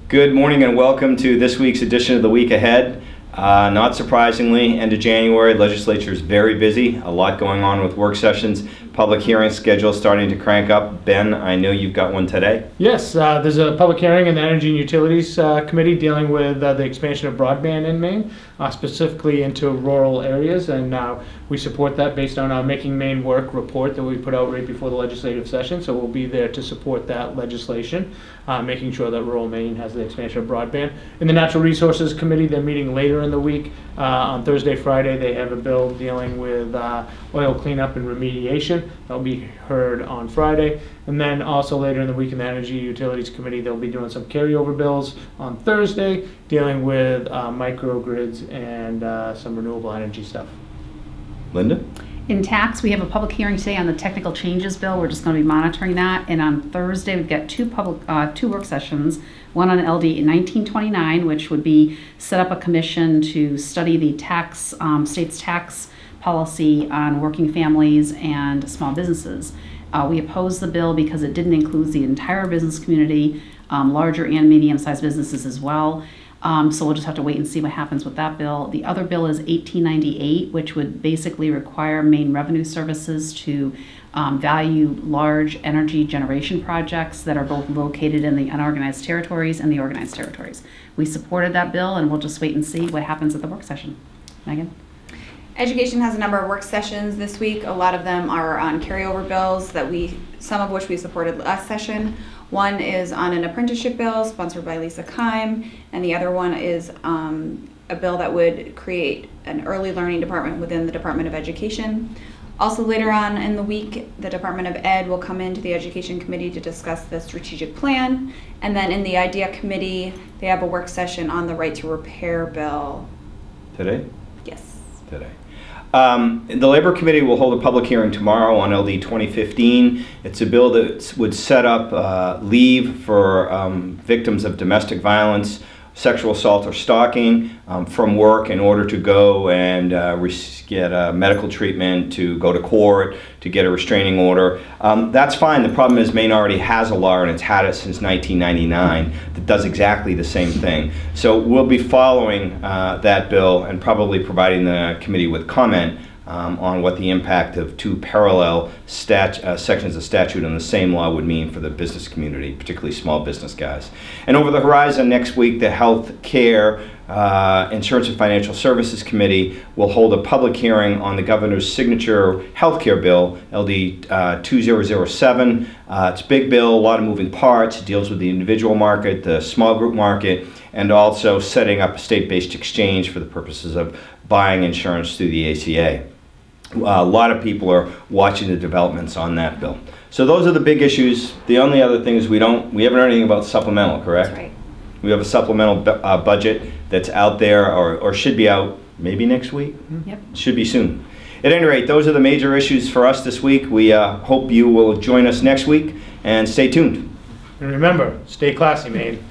Good morning and welcome to this week's edition of The Week Ahead. Not surprisingly, end of January, legislature is very busy. A lot going on with work sessions. Public hearing schedule starting to crank up. Ben, I know you've got one today. Yes, there's a public hearing in the Energy and Utilities Committee dealing with the expansion of broadband in Maine, specifically into rural areas, and we support that based on our Making Maine Work report that we put out right before the legislative session. So we'll be there to support that legislation, making sure that rural Maine has the expansion of broadband. In the Natural Resources Committee, they're meeting later in the week. On Thursday, Friday, they have a bill dealing with oil cleanup and remediation. That'll be heard on Friday. And then also later in the week in the Energy Utilities Committee, they'll be doing some carryover bills on Thursday dealing with microgrids and some renewable energy stuff. Linda? In tax, we have a public hearing today on the technical changes bill. We're just going to be monitoring that. And on Thursday, we've got two work sessions. One on LD 1929, which would be set up a commission to study the state's tax policy on working families and small businesses. We oppose the bill because it didn't include the entire business community, larger and medium-sized businesses as well. So we'll just have to wait and see what happens with that bill. The other bill is 1898, which would basically require Maine Revenue Services to value large energy generation projects that are both located in the unorganized territories and the organized territories. We supported that bill, and we'll just wait and see what happens at the work session. Megan? Education has a number of work sessions this week. A lot of them are on carryover bills some of which we supported last session. One is on an apprenticeship bill sponsored by Lisa Keim, and the other one is a bill that would create an early learning department within the Department of Education. Also later on in the week, the Department of Ed will come into the Education Committee to discuss the strategic plan. And then in the IDEA Committee, they have a work session on the right to repair bill. Today? Yes. Today. The Labor Committee will hold a public hearing tomorrow on LD 2015. It's a bill that would set up leave for victims of domestic violence, sexual assault, or stalking from work in order to go and get medical treatment, to go to court, to get a restraining order. That's fine. The problem is Maine already has a law, and it's had it since 1999, that does exactly the same thing. So we'll be following that bill and probably providing the committee with comment on what the impact of two parallel sections of statute on the same law would mean for the business community, particularly small business guys. And over the horizon next week, the Health Care, Insurance and Financial Services Committee will hold a public hearing on the governor's signature health care bill, LD 2007. It's a big bill, a lot of moving parts. It deals with the individual market, the small group market, and also setting up a state-based exchange for the purposes of buying insurance through the ACA. A lot of people are watching the developments on that bill. So those are the big issues. The only other thing is we haven't heard anything about supplemental, correct? That's right. We have a supplemental budget that's out there or should be out maybe next week. Yep. Should be soon. At any rate, those are the major issues for us this week. We hope you will join us next week, and stay tuned. And remember, stay classy, Maine.